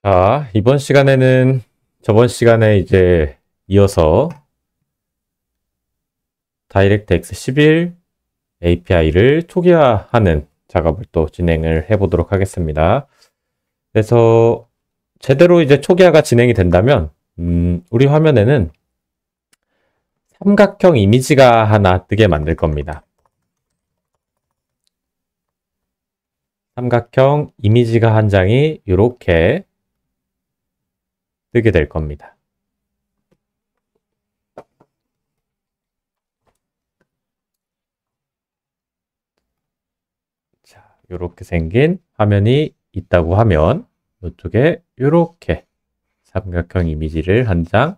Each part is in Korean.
자, 이번 시간에는 저번 시간에 이제 이어서 다이렉트X 11 API를 초기화하는 작업을 또 진행을 해보도록 하겠습니다. 그래서 제대로 이제 초기화가 진행이 된다면, 우리 화면에는 삼각형 이미지가 하나 뜨게 만들 겁니다. 삼각형 이미지가 한 장이 이렇게 뜨게 될 겁니다. 자, 이렇게 생긴 화면이 있다고 하면 이쪽에 이렇게 삼각형 이미지를 한 장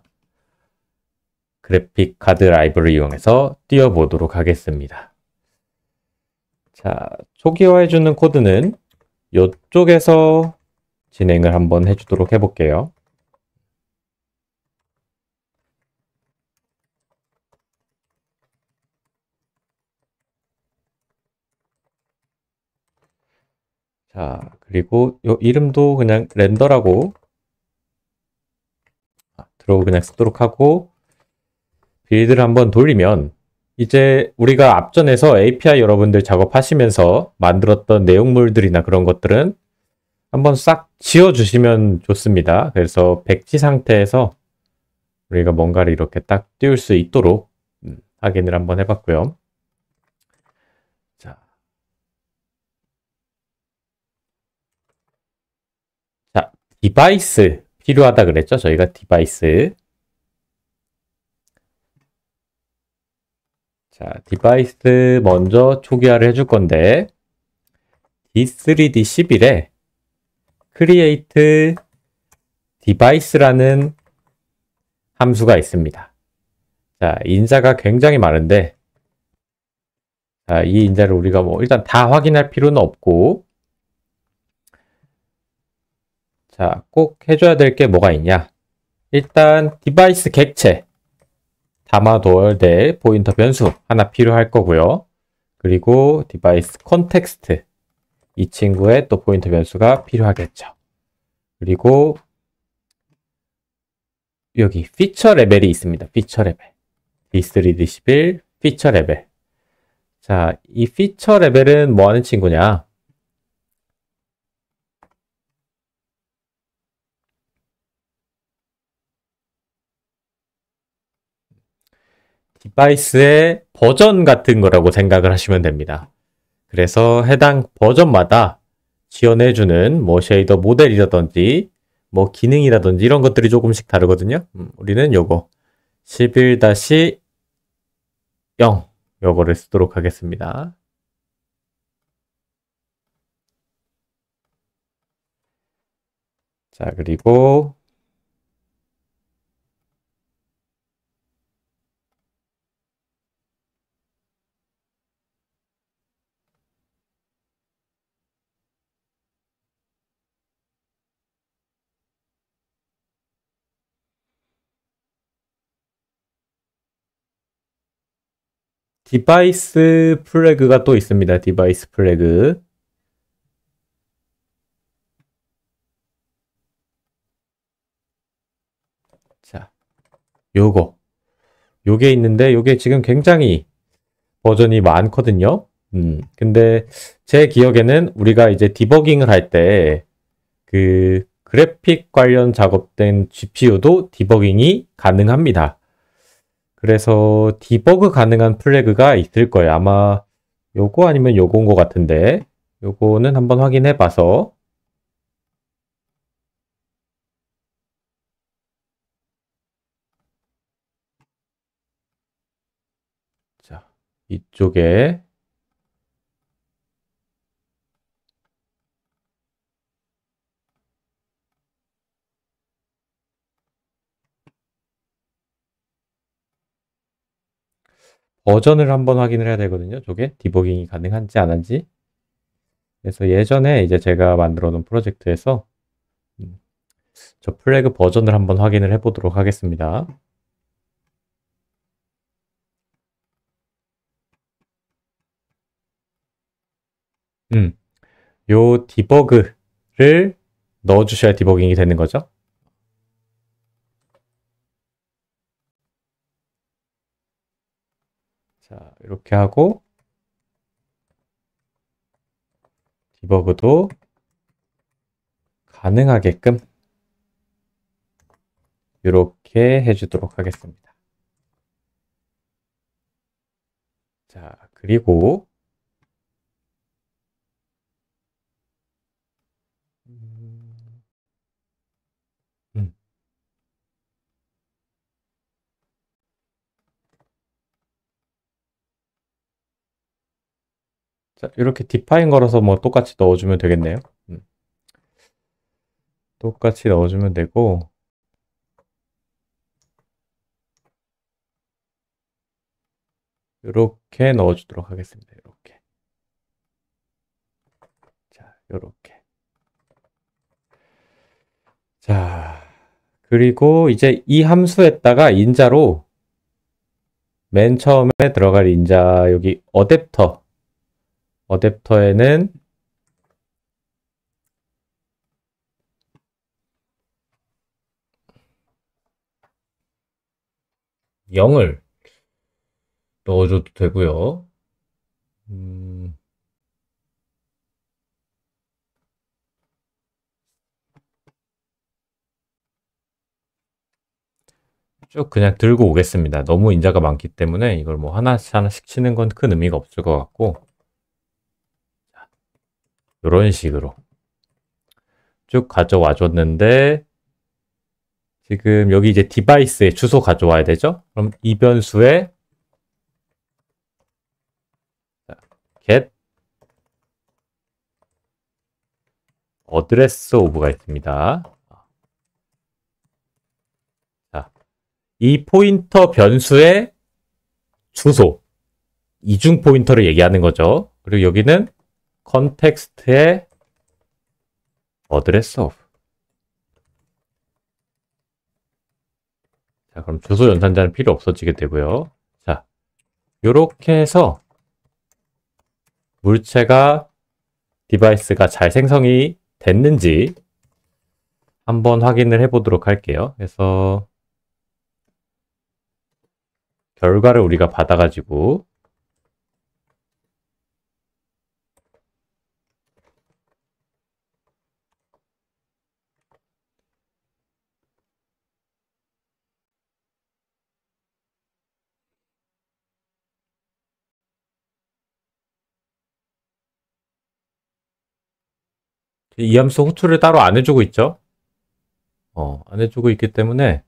그래픽 카드 라이브를 이용해서 띄워보도록 하겠습니다. 자, 초기화해주는 코드는 이쪽에서 진행을 한번 해주도록 해볼게요. 자, 그리고 이 이름도 그냥 렌더라고 들어오고 그냥 쓰도록 하고 빌드를 한번 돌리면 이제 우리가 앞전에서 API 여러분들 작업하시면서 만들었던 내용물들이나 그런 것들은 한번 싹 지워주시면 좋습니다. 그래서 백지 상태에서 우리가 뭔가를 이렇게 딱 띄울 수 있도록 확인을 한번 해봤고요. 자, 디바이스 필요하다 그랬죠? 저희가 디바이스. 자, 디바이스 먼저 초기화를 해줄 건데 D3D11에 create device라는 함수가 있습니다. 자, 인자가 굉장히 많은데 자, 이 인자를 우리가 뭐 일단 다 확인할 필요는 없고 자, 꼭 해줘야 될 게 뭐가 있냐? 일단 디바이스 객체 담아둬야 될 포인터 변수 하나 필요할 거고요. 그리고 디바이스 컨텍스트 이 친구의 또 포인터 변수가 필요하겠죠. 그리고 여기 피처 레벨이 있습니다. 피처 레벨. D3D11 피처 레벨. 자, 이 피처 레벨은 뭐 하는 친구냐? 디바이스의 버전 같은 거라고 생각을 하시면 됩니다. 그래서 해당 버전마다 지원해주는 뭐 쉐이더 모델이라든지 뭐 기능이라든지 이런 것들이 조금씩 다르거든요. 우리는 요거 11-0 요거를 쓰도록 하겠습니다. 자, 그리고 디바이스 플래그가 또 있습니다. 디바이스 플래그. 자, 요게 있는데 요게 지금 굉장히 버전이 많거든요. 근데 제 기억에는 우리가 이제 디버깅을 할 때 그 그래픽 관련 작업된 GPU도 디버깅이 가능합니다. 그래서 디버그 가능한 플래그가 있을 거예요. 아마 요거 아니면 요거인 것 같은데 요거는 한번 확인해 봐서 자, 이쪽에 버전을 한번 확인을 해야 되거든요. 저게 디버깅이 가능한지 안 한지. 그래서 예전에 이제 제가 만들어 놓은 프로젝트에서 저 플래그 버전을 한번 확인을 해 보도록 하겠습니다. 요 디버그를 넣어주셔야 디버깅이 되는 거죠. 자, 이렇게 하고 디버그도 가능하게끔 이렇게 해주도록 하겠습니다. 자, 그리고 자, 이렇게 디파인 걸어서 뭐 똑같이 넣어주면 되겠네요. 똑같이 넣어주면 되고, 이렇게 넣어주도록 하겠습니다. 이렇게. 자, 이렇게. 자, 그리고 이제 이 함수에다가 인자로 맨 처음에 들어갈 인자 여기 어댑터에는 0을 넣어줘도 되고요. 쭉 그냥 들고 오겠습니다. 너무 인자가 많기 때문에 이걸 뭐 하나씩 하나씩 치는 건 큰 의미가 없을 것 같고, 이런 식으로 쭉 가져와 줬는데, 지금 여기 이제 디바이스에 주소 가져와야 되죠? 그럼 이 변수에 get address of가 있습니다. 자, 이 포인터 변수의 주소, 이중 포인터를 얘기하는 거죠. 그리고 여기는 컨텍스트의 address of. 자, 그럼 주소 연산자는 필요 없어지게 되고요. 자, 요렇게 해서 물체가 디바이스가 잘 생성이 됐는지 한번 확인을 해보도록 할게요. 그래서 결과를 우리가 받아가지고 이 함수 호출을 따로 안 해주고 있죠? 안 해주고 있기 때문에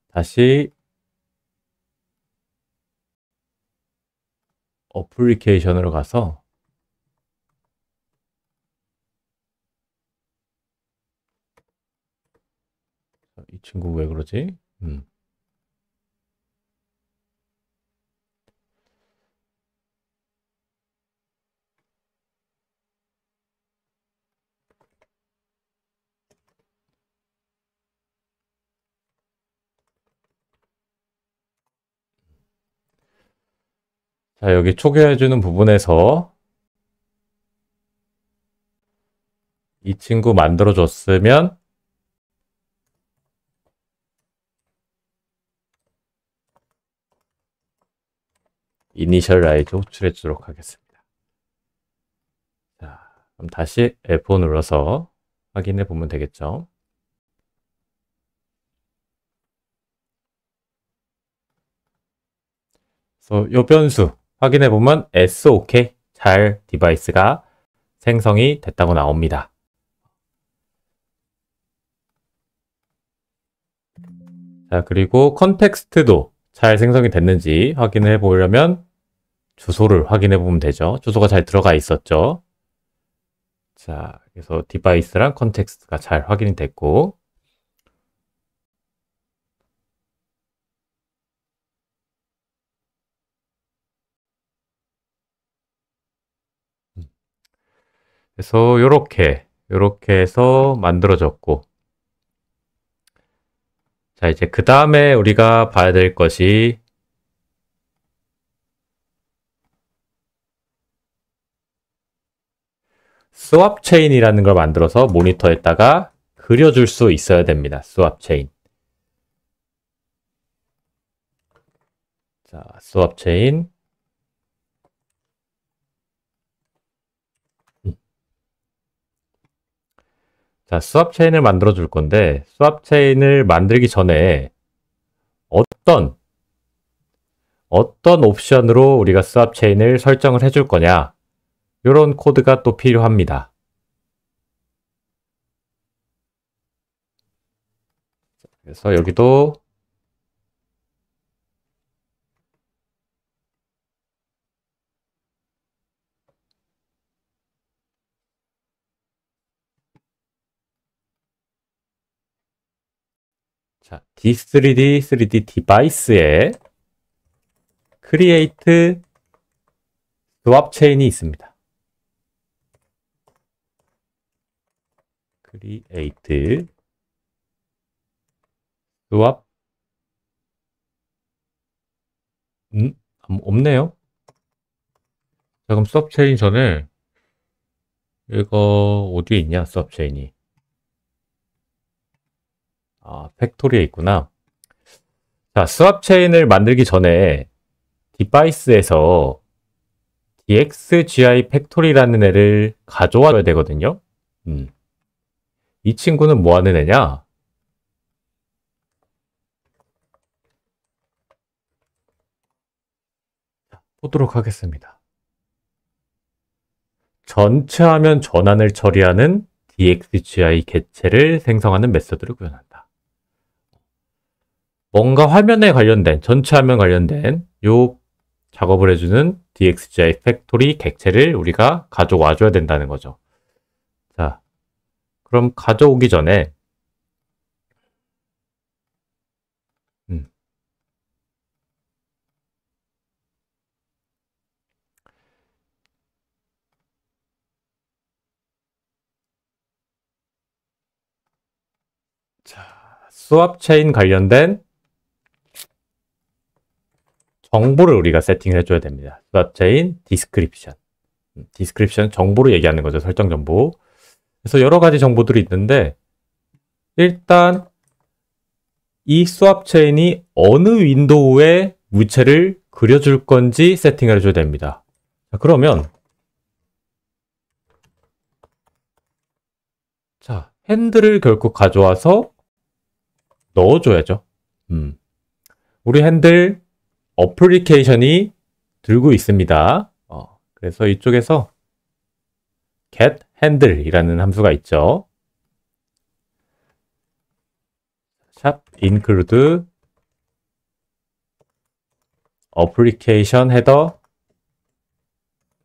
다시 어플리케이션으로 가서 이 친구 왜 그러지? 자, 여기 초기화해주는 부분에서 이 친구 만들어줬으면 이니셜라이즈 호출해 주도록 하겠습니다. 자, 그럼 다시 F5 눌러서 확인해 보면 되겠죠. 그래서 이 변수 확인해 보면 SOK 잘 디바이스가 생성이 됐다고 나옵니다. 자, 그리고 컨텍스트도 잘 생성이 됐는지 확인해 보려면 주소를 확인해 보면 되죠. 주소가 잘 들어가 있었죠. 자, 그래서 디바이스랑 컨텍스트가 잘 확인이 됐고, 그래서 요렇게 해서 만들어졌고, 자, 이제 그 다음에 우리가 봐야 될 것이 스왑 체인이라는 걸 만들어서 모니터에다가 그려줄 수 있어야 됩니다. 스왑 체인. 자, 스왑 체인. 자, 스왑 체인을 만들어 줄 건데, 스왑 체인을 만들기 전에 어떤 옵션으로 우리가 스왑 체인을 설정을 해줄 거냐, 이런 코드가 또 필요합니다. 그래서 여기도 자, D3D 3D 디바이스에 create swap chain이 있습니다. create swap 없네요. 자, 그럼 swap chain 전에 이거 어디에 있냐, swap chain이. 아, 팩토리에 있구나. 자, 스왑 체인을 만들기 전에 디바이스에서 dxgi 팩토리라는 애를 가져와야 되거든요. 이 친구는 뭐 하는 애냐? 보도록 하겠습니다. 전체 화면 전환을 처리하는 dxgi 객체를 생성하는 메서드를 구현한다. 뭔가 화면에 관련된, 전체 화면 관련된 요 작업을 해주는 dxgi 팩토리 객체를 우리가 가져와 줘야 된다는 거죠. 자, 그럼 가져오기 전에 자, 스왑 체인 관련된 정보를 우리가 세팅을 해줘야 됩니다. 스왑 체인 디스크립션. 디스크립션 정보를 얘기하는 거죠. 설정 정보. 그래서 여러 가지 정보들이 있는데, 일단 이 스왑 체인이 어느 윈도우에 물체를 그려줄 건지 세팅을 해줘야 됩니다. 자, 그러면 자, 핸들을 결국 가져와서 넣어줘야죠. 우리 핸들 어플리케이션이 들고 있습니다. 그래서 이쪽에서 get handle이라는 함수가 있죠. 샵 include application header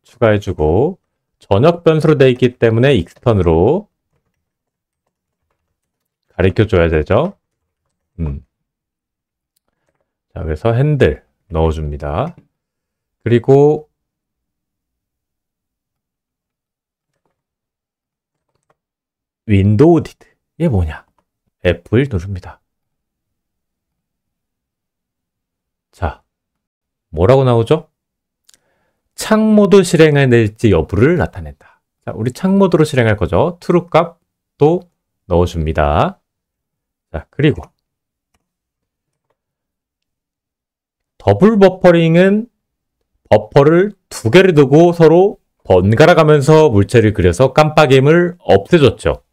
추가해주고, 전역 변수로 되어 있기 때문에 extern으로 가르쳐줘야 되죠. 자, 그래서 핸들 넣어줍니다. 그리고 윈도우 디드, 이게 뭐냐? F1 누릅니다. 자, 뭐라고 나오죠? 창모드 실행해낼지 여부를 나타낸다. 자, 우리 창모드로 실행할 거죠. true 값도 넣어줍니다. 자, 그리고 더블 버퍼링은 버퍼를 두 개를 두고 서로 번갈아 가면서 물체를 그려서 깜빡임을 없애줬죠.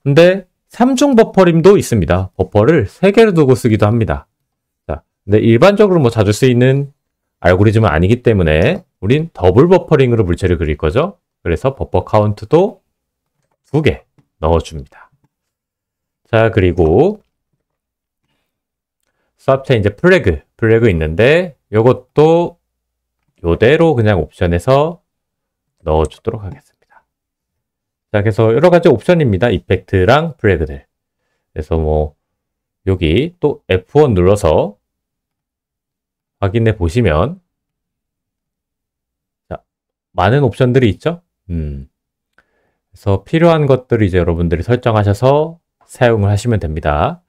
근데 삼중 버퍼링도 있습니다. 버퍼를 세 개를 두고 쓰기도 합니다. 자, 근데 일반적으로 뭐 자주 쓰이는 알고리즘은 아니기 때문에 우린 더블 버퍼링으로 물체를 그릴 거죠. 그래서 버퍼 카운트도 2개 넣어줍니다. 자, 그리고 수압체 이제 플래그 있는데 요것도 요대로 그냥 옵션에서 넣어주도록 하겠습니다. 자, 그래서 여러 가지 옵션입니다. 이펙트랑 플래그들. 그래서 뭐 여기 또 F1 눌러서 확인해 보시면 자, 많은 옵션들이 있죠. 그래서 필요한 것들을 이제 여러분들이 설정하셔서 사용을 하시면 됩니다.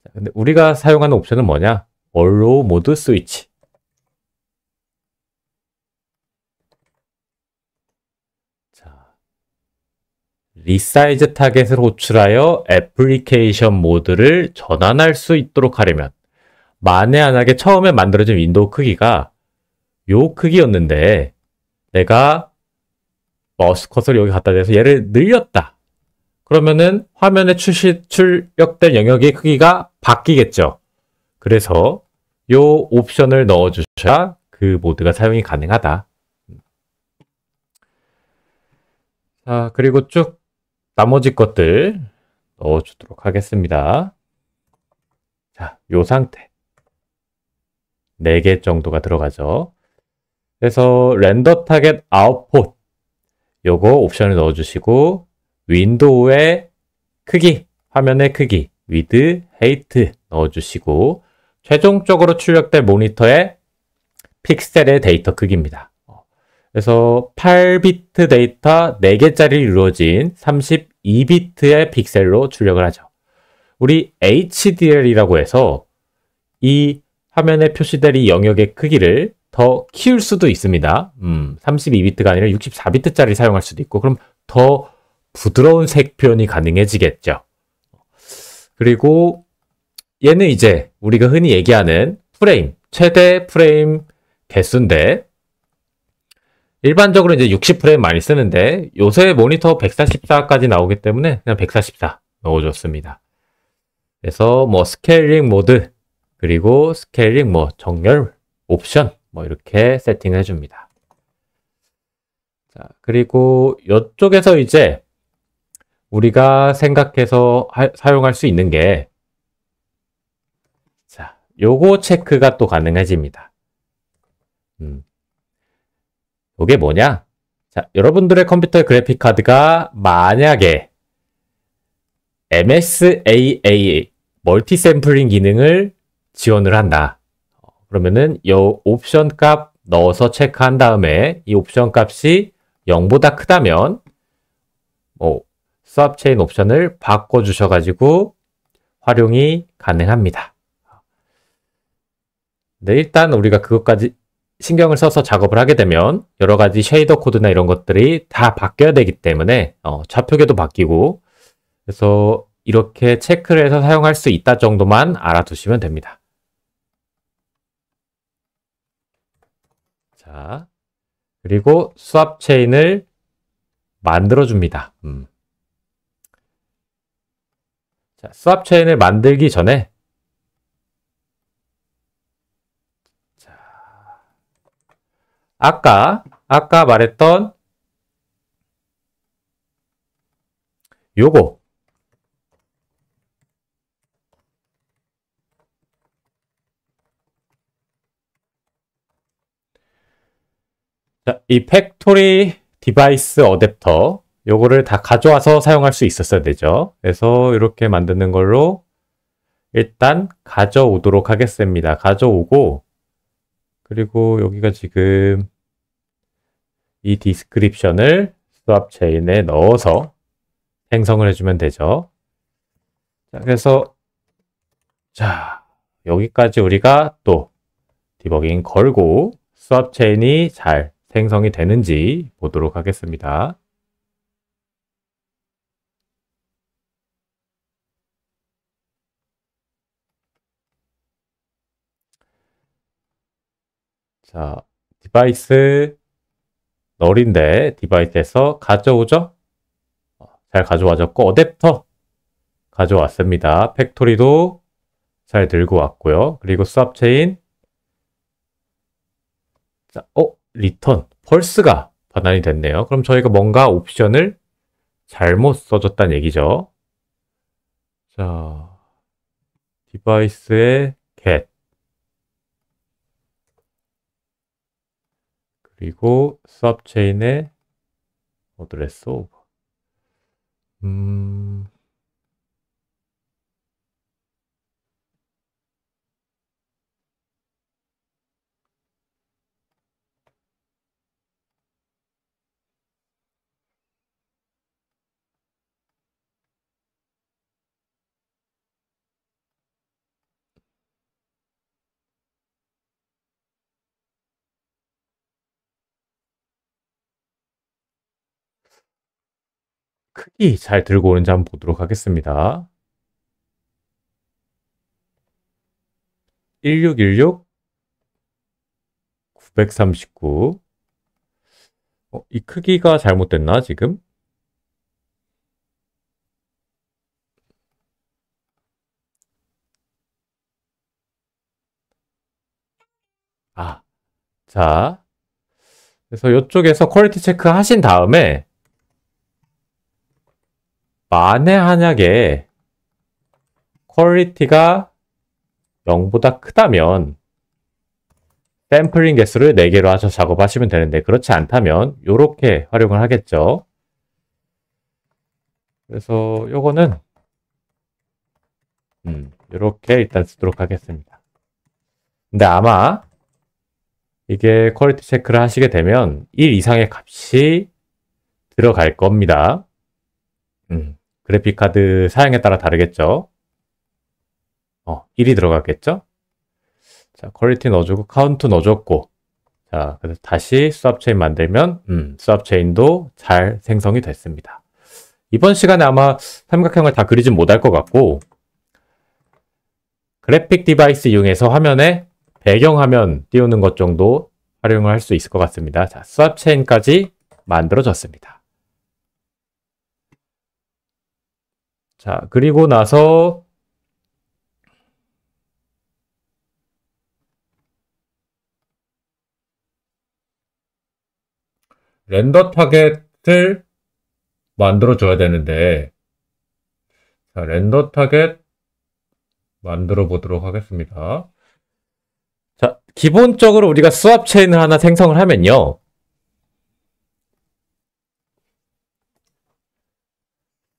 자, 근데 우리가 사용하는 옵션은 뭐냐? Allow 모드 스위치. 리사이즈 타겟을 호출하여 애플리케이션 모드를 전환할 수 있도록 하려면 만에 하나게 처음에 만들어진 윈도우 크기가 요 크기였는데 내가 마우스 커서를 여기 갖다 대서 얘를 늘렸다. 그러면은 화면에 출력될 영역의 크기가 바뀌겠죠. 그래서 요 옵션을 넣어주셔야 그 모드가 사용이 가능하다. 자, 그리고 쭉 나머지 것들 넣어주도록 하겠습니다. 자, 요 상태. 4개 정도가 들어가죠. 그래서 렌더 타겟 아웃풋 요거 옵션을 넣어주시고 윈도우의 크기, 화면의 크기, 위드, 헤이트 넣어주시고 최종적으로 출력될 모니터의 픽셀의 데이터 크기입니다. 그래서 8비트 데이터 4개짜리 이루어진 32비트의 픽셀로 출력을 하죠. 우리 HDR이라고 해서 이 화면에 표시될 이 영역의 크기를 더 키울 수도 있습니다. 32비트가 아니라 64비트짜리 사용할 수도 있고 그럼 더 부드러운 색 표현이 가능해지겠죠. 그리고 얘는 이제 우리가 흔히 얘기하는 프레임, 최대 프레임 개수인데 일반적으로 이제 60프레임 많이 쓰는데 요새 모니터 144까지 나오기 때문에 그냥 144 넣어줬습니다. 그래서 뭐 스케일링 모드 그리고 스케일링 뭐 정렬 옵션 뭐 이렇게 세팅을 해줍니다. 자, 그리고 이쪽에서 이제 우리가 생각해서 사용할 수 있는 게 자, 요거 체크가 또 가능해집니다. 요게 뭐냐? 자, 여러분들의 컴퓨터 그래픽 카드가 만약에 MSAA 멀티 샘플링 기능을 지원을 한다. 그러면은 이 옵션 값 넣어서 체크한 다음에 이 옵션 값이 0보다 크다면 스왑 체인 옵션을 바꿔 주셔 가지고 활용이 가능합니다. 네, 일단 우리가 그것까지 신경을 써서 작업을 하게 되면 여러 가지 쉐이더 코드나 이런 것들이 다 바뀌어야 되기 때문에 좌표계도 바뀌고 그래서 이렇게 체크를 해서 사용할 수 있다 정도만 알아두시면 됩니다. 자, 그리고 스왑 체인을 만들어줍니다. 자, 스왑 체인을 만들기 전에 자, 아까 말했던 요거 자, 이 팩토리 디바이스 어댑터 요거를 다 가져와서 사용할 수 있었어야 되죠. 그래서 이렇게 만드는 걸로 일단 가져오도록 하겠습니다. 가져오고 그리고 여기가 지금 이 디스크립션을 스왑 체인에 넣어서 생성을 해주면 되죠. 자, 그래서 자 여기까지 우리가 또 디버깅 걸고 스왑 체인이 잘 생성이 되는지 보도록 하겠습니다. 자, 디바이스 널인데 디바이스에서 가져오죠? 잘 가져와졌고 어댑터 가져왔습니다. 팩토리도 잘 들고 왔고요. 그리고 스왑 체인 자, 리턴 펄스가 반환이 됐네요. 그럼 저희가 뭔가 옵션을 잘못 써줬다는 얘기죠. 자, 디바이스의 get 그리고 스왑 체인의 어드레스 오버 크기 잘 들고 오는지 한번 보도록 하겠습니다. 1616 939. 이 크기가 잘못됐나, 지금? 아, 자. 그래서 이쪽에서 퀄리티 체크 하신 다음에, 만에 한약에 퀄리티가 0보다 크다면, 샘플링 개수를 4개로 하셔서 작업하시면 되는데, 그렇지 않다면, 이렇게 활용을 하겠죠. 그래서 요거는, 이렇게 일단 쓰도록 하겠습니다. 근데 아마, 이게 퀄리티 체크를 하시게 되면 1 이상의 값이 들어갈 겁니다. 그래픽카드 사양에 따라 다르겠죠. 1이 들어갔겠죠. 자, 퀄리티 넣어주고 카운트 넣어줬고, 자, 그래서 다시 수압 체인 만들면 수압 체인도 잘 생성이 됐습니다. 이번 시간에 아마 삼각형을 다 그리진 못할 것 같고, 그래픽 디바이스 이용해서 화면에 배경화면 띄우는 것 정도 활용을 할 수 있을 것 같습니다. 자, 수압 체인까지 만들어졌습니다. 자, 그리고 나서 렌더 타겟을 만들어줘야 되는데, 자, 렌더 타겟 만들어 보도록 하겠습니다. 자, 기본적으로 우리가 수압 체인을 하나 생성을 하면요.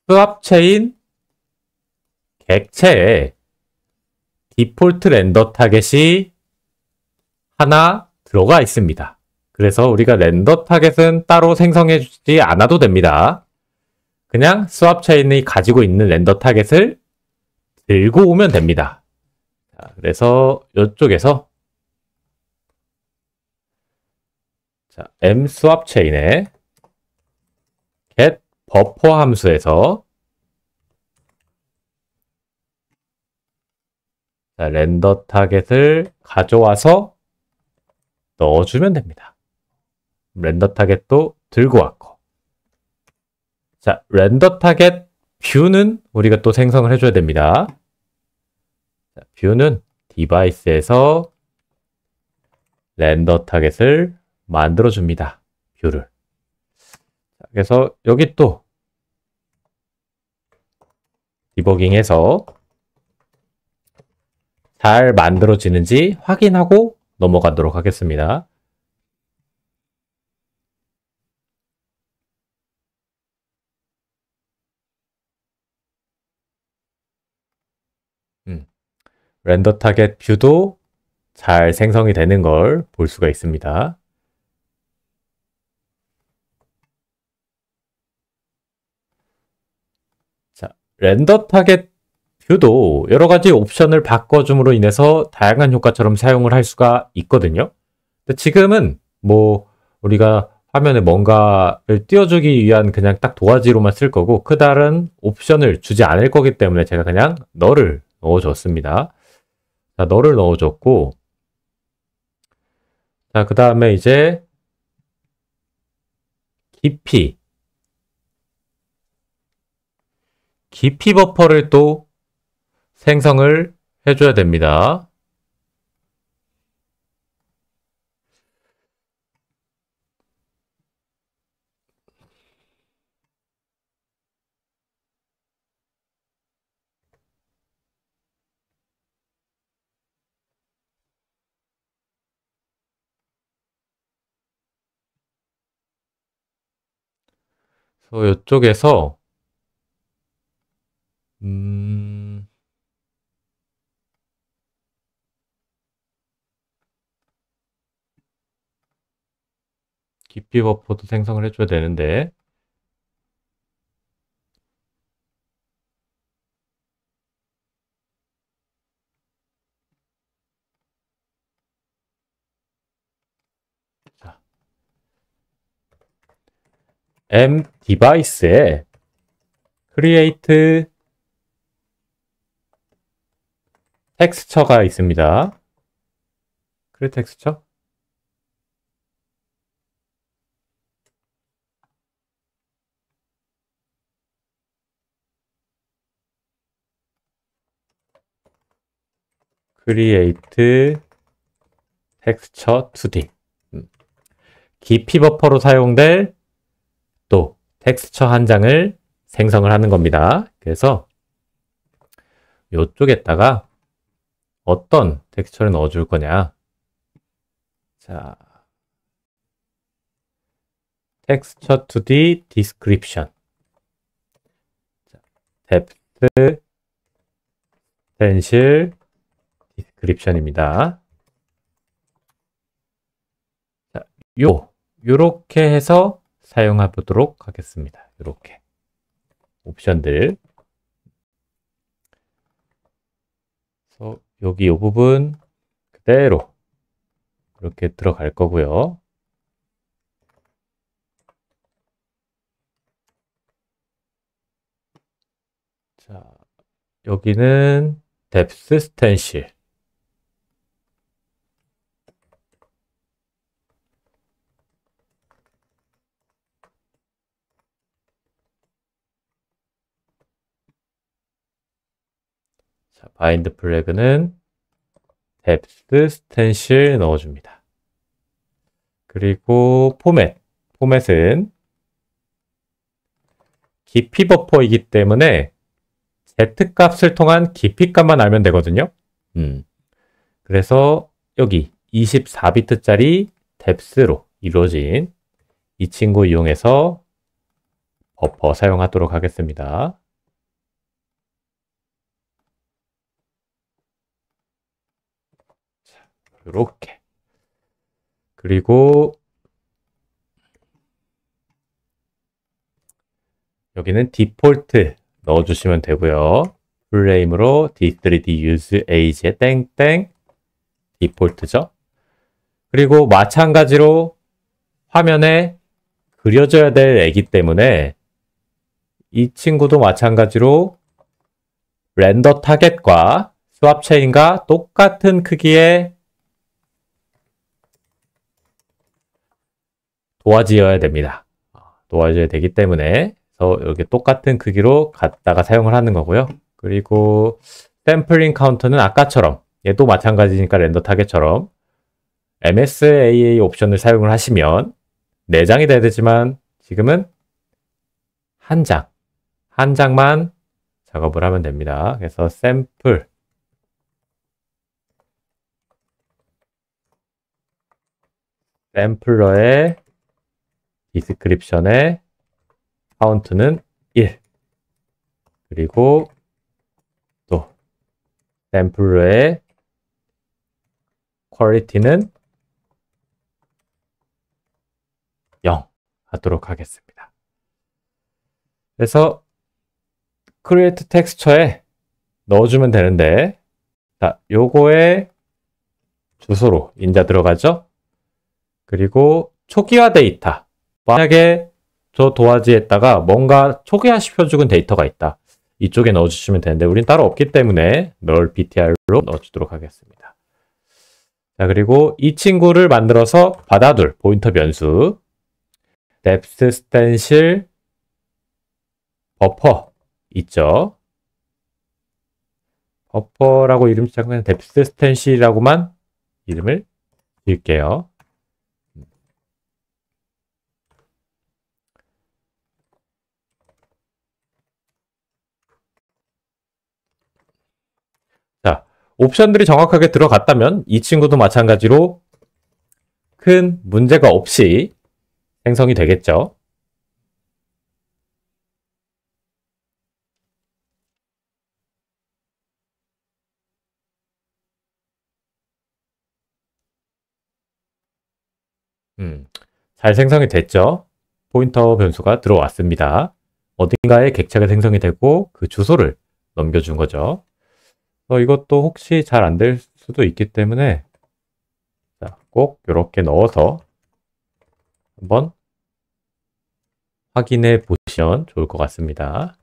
수압 체인 객체에 디폴트 렌더 타겟이 하나 들어가 있습니다. 그래서 우리가 렌더 타겟은 따로 생성해 주지 않아도 됩니다. 그냥 수압 체인이 가지고 있는 렌더 타겟을 들고 오면 됩니다. 자, 그래서 이쪽에서 자, m 수압 체인에 get 버퍼 함수에서 자, 렌더 타겟을 가져와서 넣어주면 됩니다. 렌더 타겟도 들고 왔고, 자, 렌더 타겟 뷰는 우리가 또 생성을 해줘야 됩니다. 자, 뷰는 디바이스에서 렌더 타겟을 만들어줍니다. 뷰를. 자, 그래서 여기 또 디버깅해서 잘 만들어지는지 확인하고 넘어가도록 하겠습니다. 렌더 타겟 뷰도 잘 생성이 되는 걸 볼 수가 있습니다. 자, 렌더 타겟 뷰도 여러 가지 옵션을 바꿔줌으로 인해서 다양한 효과처럼 사용을 할 수가 있거든요. 근데 지금은 뭐 우리가 화면에 뭔가를 띄워주기 위한 그냥 딱 도화지로만 쓸 거고 그 다른 옵션을 주지 않을 거기 때문에 제가 그냥 널을 넣어줬습니다. 자, 널을 넣어줬고, 자, 그 다음에 이제 깊이 버퍼를 또 생성을 해줘야 됩니다. 그래서 이쪽에서 깊이 버퍼도 생성을 해줘야 되는데, 자, M 디바이스에 create 텍스처가 있습니다. create 텍스처. create texture 2D. 깊이 버퍼로 사용될 또 텍스처 한 장을 생성을 하는 겁니다. 그래서 이쪽에다가 어떤 텍스처를 넣어줄 거냐. 자, texture 2D description. depth stencil description입니다. 자, 요렇게 해서 사용해 보도록 하겠습니다. 요렇게 옵션들. 그래서 여기 이 부분 그대로 이렇게 들어갈 거고요. 자, 여기는 depth stencil. 자, 바인드 플래그는 depth stencil 넣어줍니다. 그리고 포맷은 깊이 버퍼이기 때문에 Z값을 통한 깊이값만 알면 되거든요. 그래서 여기 24비트짜리 depth로 이루어진 이 친구 이용해서 버퍼 사용하도록 하겠습니다. 이렇게. 그리고 여기는 디폴트 넣어주시면 되고요. 풀네임으로 D3D use age의 땡땡 디폴트죠. 그리고 마찬가지로 화면에 그려져야 될 애기 때문에 이 친구도 마찬가지로 렌더 타겟과 스왑 체인과 똑같은 크기의 도화지어야 됩니다. 도화지어야 되기 때문에 이렇게 똑같은 크기로 갖다가 사용을 하는 거고요. 그리고 샘플링 카운터는 아까처럼 얘도 마찬가지니까 렌더 타겟처럼 MSAA 옵션을 사용을 하시면 4장이 돼야 되지만 지금은 한 장만 작업을 하면 됩니다. 그래서 샘플러의 디스크립션의 카운트는 1. 그리고 또 샘플러의 퀄리티는 0 하도록 하겠습니다. 그래서 크리에이트 텍스처에 넣어주면 되는데, 자, 요거에 주소로 인자 들어가죠? 그리고 초기화 데이터. 만약에 저 도화지에다가 뭔가 초기화시켜 죽은 데이터가 있다. 이쪽에 넣어주시면 되는데 우린 따로 없기 때문에 null ptr로 넣어주도록 하겠습니다. 자, 그리고 이 친구를 만들어서 받아둘 포인터 변수 depth stencil buffer 있죠. 버퍼라고 이름 시작하면 depth stencil이라고만 이름을 지을게요. 자, 옵션들이 정확하게 들어갔다면 이 친구도 마찬가지로 큰 문제가 없이 생성이 되겠죠. 잘 생성이 됐죠. 포인터 변수가 들어왔습니다. 어딘가에 객체가 생성이 되고 그 주소를 넘겨준 거죠. 이것도 혹시 잘 안 될 수도 있기 때문에 자, 꼭 이렇게 넣어서 한번 확인해 보시면 좋을 것 같습니다.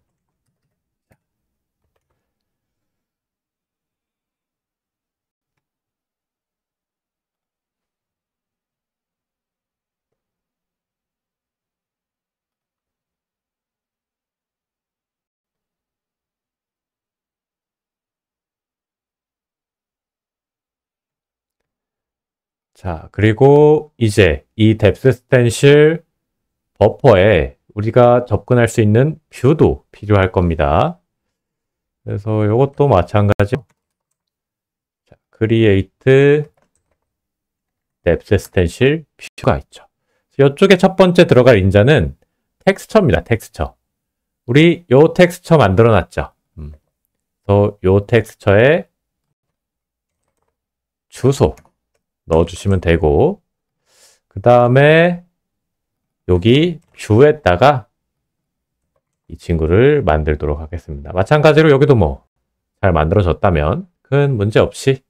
자, 그리고 이제 이 뎁스 스텐실 버퍼에 우리가 접근할 수 있는 뷰도 필요할 겁니다. 그래서 이것도 마찬가지로 create 뎁스 스텐실 뷰가 있죠. 이쪽에 첫 번째 들어갈 인자는 텍스처입니다. 텍스처. 우리 요 텍스처 만들어 놨죠. 그래서 요 텍스처에 주소 넣어주시면 되고, 그 다음에 여기 뷰에다가 이 친구를 만들도록 하겠습니다. 마찬가지로 여기도 뭐 잘 만들어졌다면 큰 문제 없이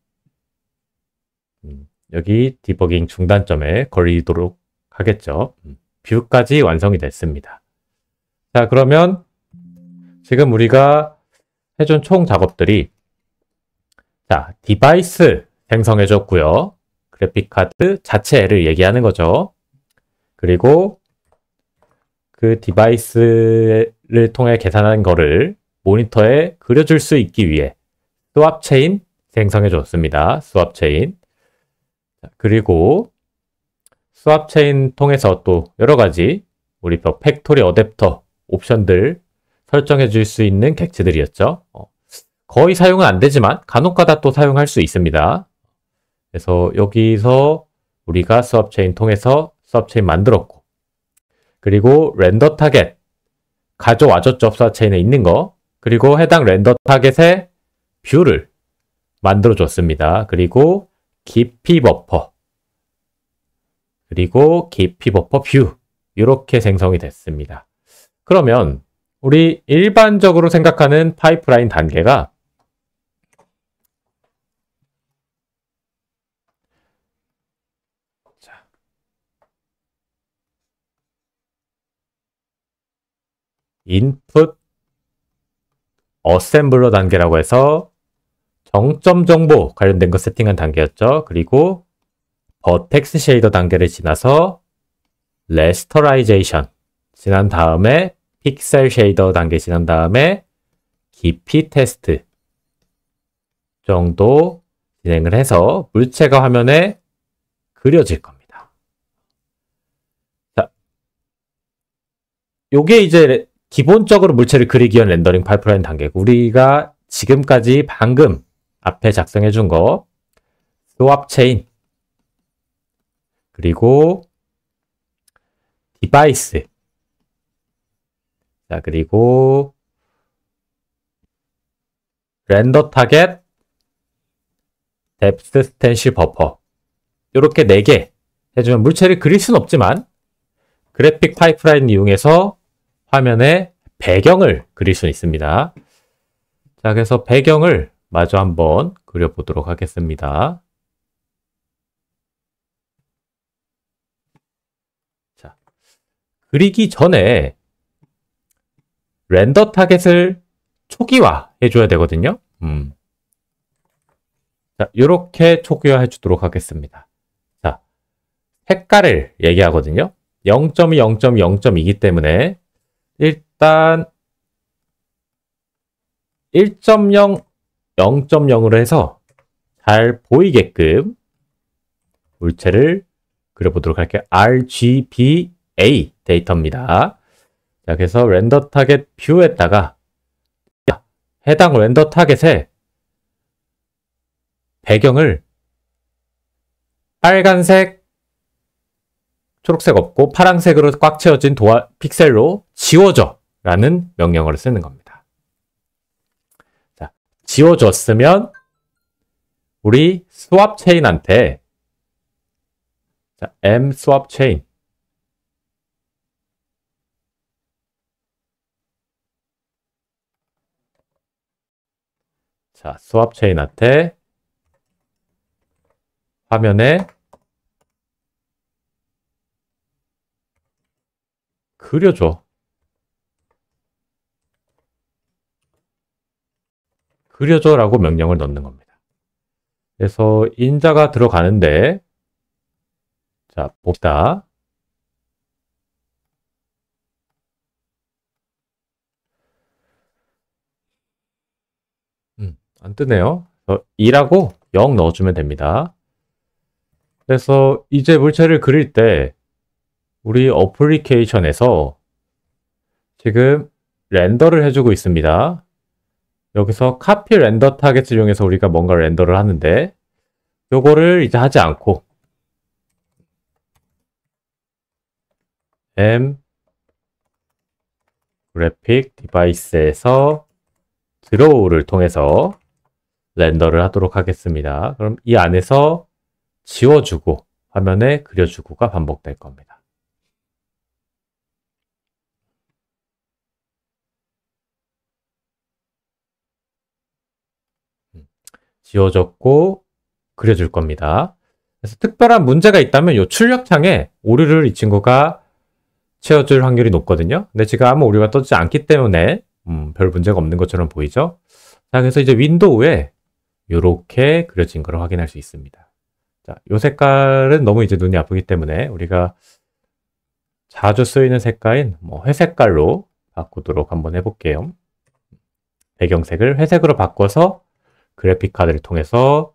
여기 디버깅 중단점에 걸리도록 하겠죠. 뷰까지 완성이 됐습니다. 자, 그러면 지금 우리가 해준 총 작업들이, 자, 디바이스 생성해 줬고요. 그래픽카드 자체를 얘기하는 거죠. 그리고 그 디바이스를 통해 계산한 거를 모니터에 그려줄 수 있기 위해 스왑 체인 생성해 줬습니다. 스왑 체인. 그리고 스왑 체인 통해서 또 여러 가지 우리 팩토리 어댑터 옵션들 설정해 줄 수 있는 객체들이었죠. 거의 사용은 안 되지만 간혹가다 또 사용할 수 있습니다. 그래서 여기서 우리가 스왑 체인 통해서 스왑 체인 만들었고, 그리고 렌더 타겟 가져와줬죠. 스왑 체인에 있는 거. 그리고 해당 렌더 타겟의 뷰를 만들어 줬습니다. 그리고 깊이 버퍼, 그리고 깊이 버퍼 뷰, 이렇게 생성이 됐습니다. 그러면 우리 일반적으로 생각하는 파이프라인 단계가 인풋 어셈블러 단계라고 해서 정점 정보 관련된 거 세팅한 단계였죠. 그리고 버텍스 쉐이더 단계를 지나서 레스터라이제이션 지난 다음에 픽셀 쉐이더 단계 지난 다음에 깊이 테스트 정도 진행을 해서 물체가 화면에 그려질 겁니다. 자, 요게 이제 기본적으로 물체를 그리기 위한 렌더링 파이프라인 단계고, 우리가 지금까지 방금 앞에 작성해 준 거 스왑 체인, 그리고 디바이스, 자, 그리고 렌더 타겟, 뎁스 스텐실 버퍼, 이렇게 4개 해주면 물체를 그릴 수는 없지만 그래픽 파이프라인 이용해서 화면에 배경을 그릴 수 있습니다. 자, 그래서 배경을 마저 한번 그려보도록 하겠습니다. 자, 그리기 전에 렌더 타겟을 초기화 해줘야 되거든요. 자, 이렇게 초기화 해주도록 하겠습니다. 자, 색깔을 얘기하거든요. 0.2, 0.2, 0.2이기 때문에 일단 1.0, 0.0으로 해서 잘 보이게끔 물체를 그려보도록 할게요. RGBA 데이터입니다. 자, 그래서 렌더 타겟 뷰에다가 해당 렌더 타겟에 배경을 빨간색, 초록색 없고 파란색으로 꽉 채워진 픽셀로 지워줘 라는 명령어를 쓰는 겁니다. 자, 지워줬으면 우리 스왑 체인한테, 자, m 스왑 체인, 자, 스왑 체인한테 화면에 그려줘. 그려줘라고 명령을 넣는 겁니다. 그래서 인자가 들어가는데, 자, 봅시다. 안 뜨네요. 2라고 0 넣어주면 됩니다. 그래서 이제 물체를 그릴 때 우리 어플리케이션에서 지금 렌더를 해주고 있습니다. 여기서 카피 렌더 타겟을 이용해서 우리가 뭔가 렌더를 하는데 요거를 이제 하지 않고 M 그래픽 디바이스에서 드로우를 통해서 렌더를 하도록 하겠습니다. 그럼 이 안에서 지워주고 화면에 그려주고가 반복될 겁니다. 지워졌고 그려줄 겁니다. 그래서 특별한 문제가 있다면 이 출력창에 오류를 이 친구가 채워줄 확률이 높거든요. 근데 지금 아무 오류가 떠지지 않기 때문에 별 문제가 없는 것처럼 보이죠. 자, 그래서 이제 윈도우에 이렇게 그려진 걸 확인할 수 있습니다. 자, 이 색깔은 너무 이제 눈이 아프기 때문에 우리가 자주 쓰이는 색깔인 회색깔로 바꾸도록 한번 해볼게요. 배경색을 회색으로 바꿔서 그래픽 카드를 통해서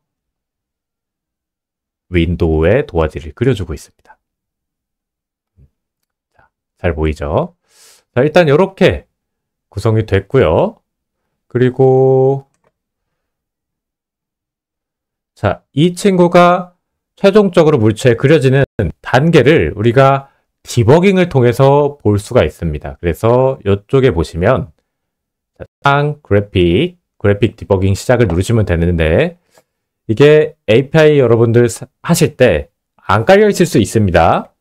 윈도우에 도화지를 그려주고 있습니다. 자, 잘 보이죠? 자, 일단 이렇게 구성이 됐고요. 그리고 자, 이 친구가 최종적으로 물체에 그려지는 단계를 우리가 디버깅을 통해서 볼 수가 있습니다. 그래서 이쪽에 보시면 그래픽 디버깅 시작을 누르시면 되는데 이게 API 여러분들 하실 때 안 깔려 있을 수 있습니다.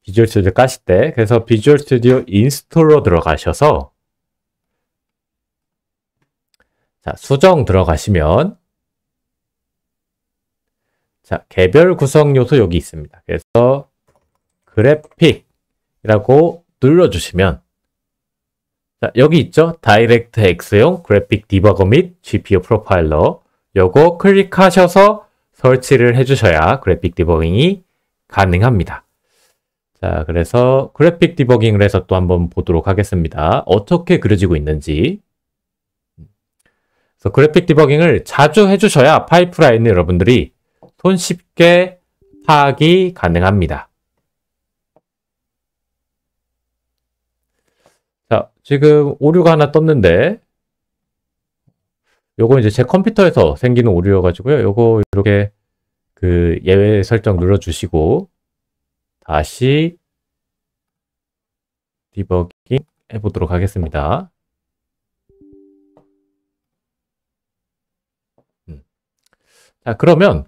비주얼 스튜디오 까실 때. 그래서 비주얼 스튜디오 인스톨로 들어가셔서 자, 수정 들어가시면 자, 개별 구성 요소 여기 있습니다. 그래서 그래픽이라고 눌러주시면 자, 여기 있죠? 다이렉트 X용 그래픽 디버거 및 GPU 프로파일러 요거 클릭하셔서 설치를 해주셔야 그래픽 디버깅이 가능합니다. 자, 그래서 그래픽 디버깅을 해서 또 한번 보도록 하겠습니다. 어떻게 그려지고 있는지. 그래서 그래픽 디버깅을 자주 해주셔야 파이프라인을 여러분들이 손쉽게 파악이 가능합니다. 자, 지금 오류가 하나 떴는데 요거 이제 제 컴퓨터에서 생기는 오류여가지고요. 요거 이렇게 그 예외 설정 눌러주시고 다시 디버깅 해보도록 하겠습니다. 자, 그러면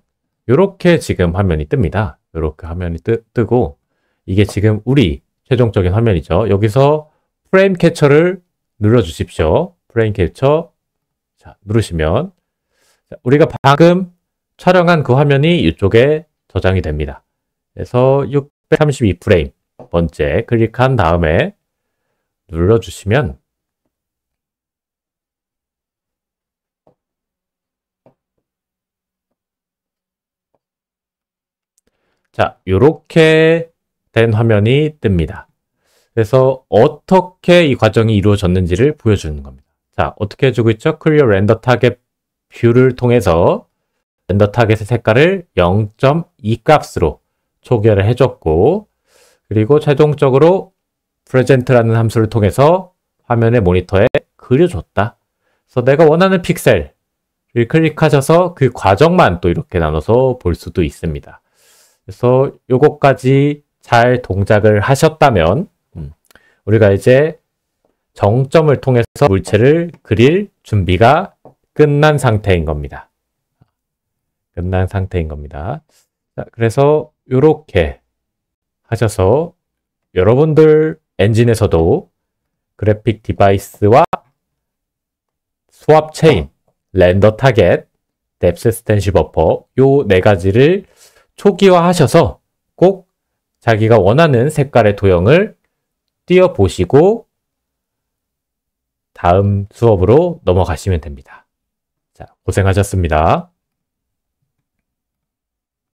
요렇게 지금 화면이 뜹니다. 요렇게 화면이 뜨고 이게 지금 우리 최종적인 화면이죠. 여기서 프레임 캡처를 눌러주십시오. 프레임 캡처 자, 누르시면 자, 우리가 방금 촬영한 그 화면이 이쪽에 저장이 됩니다. 그래서 632프레임 번째 클릭한 다음에 눌러주시면 자, 이렇게 된 화면이 뜹니다. 그래서 어떻게 이 과정이 이루어졌는지를 보여주는 겁니다. 자, 어떻게 해주고 있죠? 클리어 렌더 타겟 뷰를 통해서 렌더 타겟의 색깔을 0.2 값으로 초기화를 해줬고 그리고 최종적으로 프레젠트라는 함수를 통해서 화면의 모니터에 그려줬다. 그래서 내가 원하는 픽셀을 클릭하셔서 그 과정만 또 이렇게 나눠서 볼 수도 있습니다. 그래서 요거까지 잘 동작을 하셨다면 우리가 이제 정점을 통해서 물체를 그릴 준비가 끝난 상태인 겁니다. 끝난 상태인 겁니다. 자, 그래서 이렇게 하셔서 여러분들 엔진에서도 그래픽 디바이스와 수압 체인, 렌더 타겟, 뎁스 스텐시 버퍼 요 네 가지를 초기화 하셔서 꼭 자기가 원하는 색깔의 도형을 띄워 보시고 다음 수업으로 넘어가시면 됩니다. 자, 고생하셨습니다.